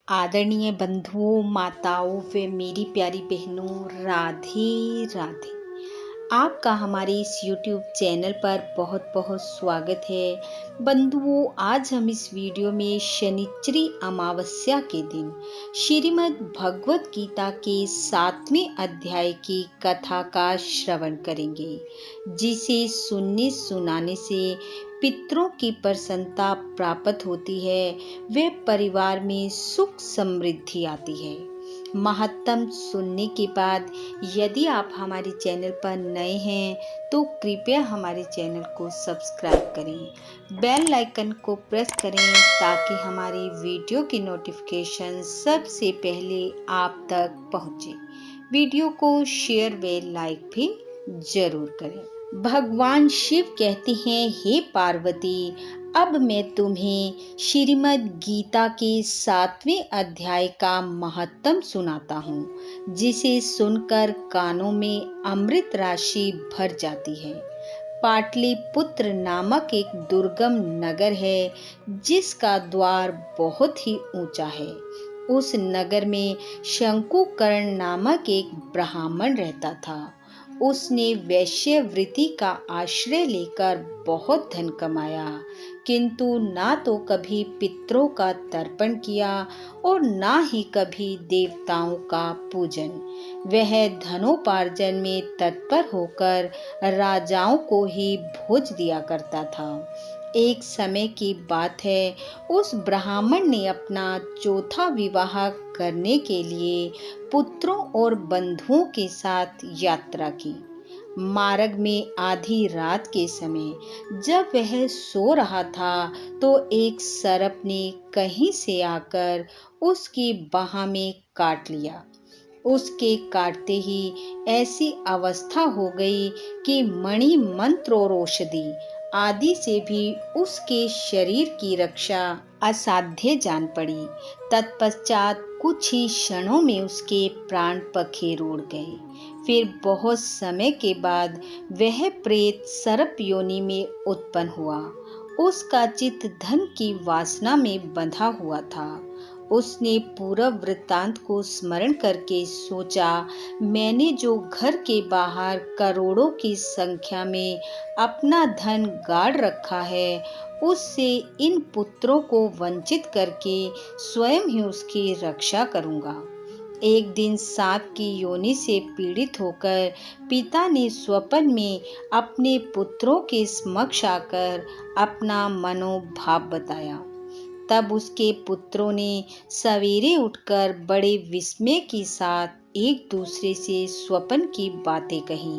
आदरणीय बंधुओं, माताओं व मेरी प्यारी बहनों, राधे राधे। आपका हमारे इस YouTube चैनल पर बहुत बहुत स्वागत है। बंधुओं, आज हम इस वीडियो में शनिचरी अमावस्या के दिन श्रीमद् भगवत गीता के 7वें अध्याय की कथा का श्रवण करेंगे, जिसे सुनने सुनाने से पितरों की प्रसन्नता प्राप्त होती है व परिवार में सुख समृद्धि आती है। महत्तम सुनने के बाद यदि आप हमारे चैनल पर नए हैं तो कृपया हमारे चैनल को सब्सक्राइब करें, बेल आइकन को प्रेस करें ताकि हमारी वीडियो की नोटिफिकेशन सबसे पहले आप तक पहुंचे। वीडियो को शेयर व लाइक भी जरूर करें। भगवान शिव कहते हैं, हे पार्वती, अब मैं तुम्हें श्रीमद् गीता के 7वें अध्याय का महत्तम सुनाता हूँ, जिसे सुनकर कानों में अमृत राशि भर जाती है। पाटलिपुत्र नामक एक दुर्गम नगर है, जिसका द्वार बहुत ही ऊंचा है। उस नगर में शंकुकर्ण नामक एक ब्राह्मण रहता था। उसने वैश्यवृत्ति का आश्रय लेकर बहुत धन कमाया, किंतु ना तो कभी पितरों का तर्पण किया और ना ही कभी देवताओं का पूजन। वह धनोपार्जन में तत्पर होकर राजाओं को ही भोज दिया करता था। एक समय की बात है, उस ब्राह्मण ने अपना चौथा विवाह करने के लिए पुत्रों और बंधुओं के साथ यात्रा की। मार्ग में आधी रात के समय जब वह सो रहा था तो एक सर्प ने कहीं से आकर उसकी बाह में काट लिया। उसके काटते ही ऐसी अवस्था हो गई कि मणि मंत्र और औषधि आदि से भी उसके शरीर की रक्षा असाध्य जान पड़ी। तत्पश्चात कुछ ही क्षणों में उसके प्राण पखेर उड़ गए। फिर बहुत समय के बाद वह प्रेत सर्प योनि में उत्पन्न हुआ। उसका चित्त धन की वासना में बंधा हुआ था। उसने पूरा वृत्तांत को स्मरण करके सोचा, मैंने जो घर के बाहर करोड़ों की संख्या में अपना धन गाड़ रखा है, उससे इन पुत्रों को वंचित करके स्वयं ही उसकी रक्षा करूंगा। एक दिन सांप की योनि से पीड़ित होकर पिता ने स्वप्न में अपने पुत्रों के समक्ष आकर अपना मनोभाव बताया। तब उसके पुत्रों ने सवेरे उठकर बड़े विस्मय के साथ एक दूसरे से स्वप्न की बातें कही।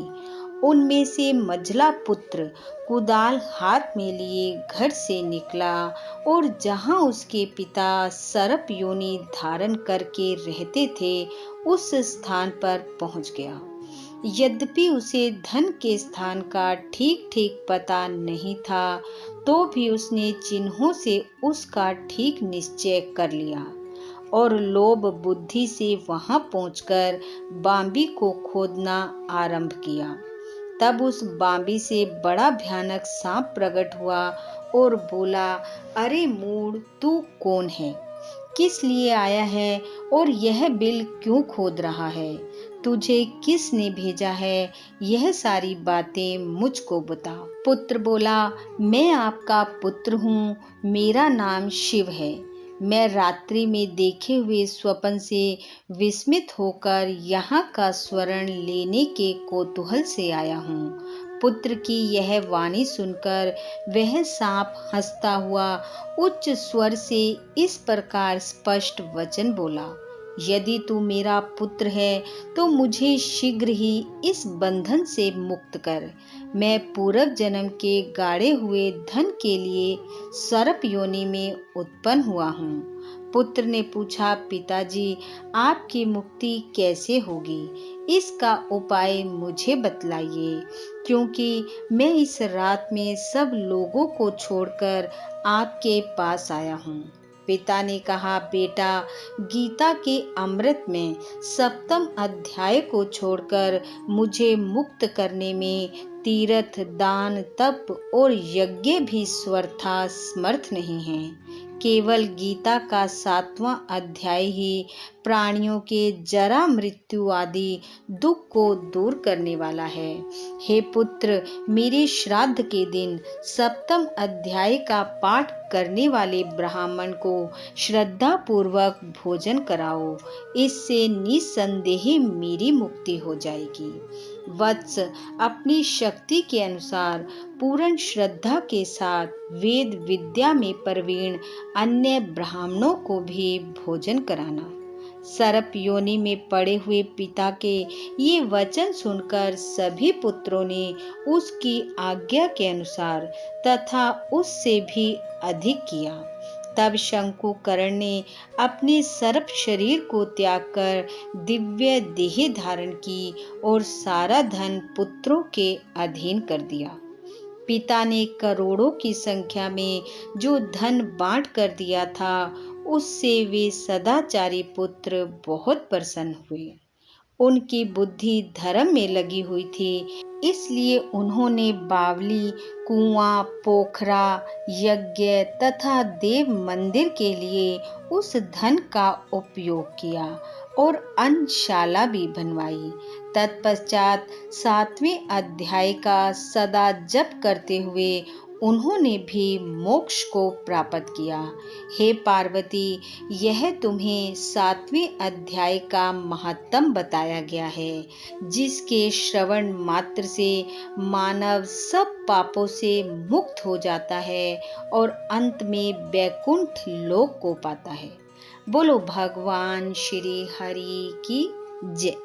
उनमें से मझला पुत्र कुदाल हाथ में लिए घर से निकला और जहां उसके पिता सर्प योनि धारण करके रहते थे, उस स्थान पर पहुंच गया। यद्यपि उसे धन के स्थान का ठीक ठीक पता नहीं था, तो भी उसने चिन्हों से उसका ठीक निश्चय कर लिया और लोभ बुद्धि से वहां पहुंचकर बांबी को खोदना आरंभ किया। तब उस बांबी से बड़ा भयानक सांप प्रकट हुआ और बोला, अरे मूढ़, तू कौन है? किस लिए आया है और यह बिल क्यों खोद रहा है? तुझे किसने भेजा है? यह सारी बातें मुझको बता। पुत्र बोला, मैं आपका पुत्र हूँ, मेरा नाम शिव है। मैं रात्रि में देखे हुए स्वप्न से विस्मित होकर यहाँ का स्वर्ण लेने के कौतूहल से आया हूँ। पुत्र की यह वाणी सुनकर वह सांप हंसता हुआ उच्च स्वर से इस प्रकार स्पष्ट वचन बोला, यदि तू मेरा पुत्र है तो मुझे शीघ्र ही इस बंधन से मुक्त कर। मैं पूर्व जन्म के गाड़े हुए धन के लिए सर्प योनि में उत्पन्न हुआ हूँ। पुत्र ने पूछा, पिताजी, आपकी मुक्ति कैसे होगी? इसका उपाय मुझे बतलाइए, क्योंकि मैं इस रात में सब लोगों को छोड़कर आपके पास आया हूँ। पिता ने कहा, बेटा, गीता के अमृत में 7वें अध्याय को छोड़कर मुझे मुक्त करने में तीर्थ, दान, तप और यज्ञ भी स्वर्था समर्थ नहीं है। केवल गीता का 7वां अध्याय ही प्राणियों के जरा मृत्यु आदि दुख को दूर करने वाला है। हे पुत्र, मेरे श्राद्ध के दिन 7वें अध्याय का पाठ करने वाले ब्राह्मण को श्रद्धा पूर्वक भोजन कराओ। इससे निसंदेह मेरी मुक्ति हो जाएगी। वत्स, अपनी शक्ति के अनुसार पूर्ण श्रद्धा के साथ वेद विद्या में प्रवीण अन्य ब्राह्मणों को भी भोजन कराना। सर्प योनि में पड़े हुए पिता के ये वचन सुनकर सभी पुत्रों ने उसकी आज्ञा के अनुसार तथा उससे भी अधिक किया। तब शंकुकर्ण ने अपने सर्प शरीर को त्याग कर दिव्य देह धारण की और सारा धन पुत्रों के अधीन कर दिया। पिता ने करोड़ों की संख्या में जो धन बांट कर दिया था, उससे वे सदाचारी पुत्र बहुत प्रसन्न हुए। उनकी बुद्धि धर्म में लगी हुई थी, इसलिए उन्होंने बावली, कुआं, पोखरा, यज्ञ तथा देव मंदिर के लिए उस धन का उपयोग किया और अन्नशाला भी बनवाई। तत्पश्चात 7वें अध्याय का सदा जप करते हुए उन्होंने भी मोक्ष को प्राप्त किया। हे पार्वती, यह तुम्हें 7वें अध्याय का महत्तम बताया गया है, जिसके श्रवण मात्र से मानव सब पापों से मुक्त हो जाता है और अंत में वैकुंठ लोक को पाता है। बोलो भगवान श्री हरि की जय।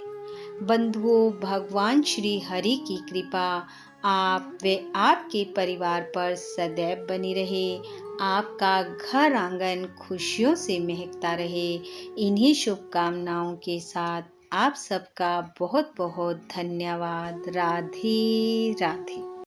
बंधुओं, भगवान श्री हरि की कृपा आप व आपके परिवार पर सदैव बनी रहे। आपका घर आंगन खुशियों से महकता रहे। इन्हीं शुभकामनाओं के साथ आप सबका बहुत बहुत धन्यवाद। राधे राधे।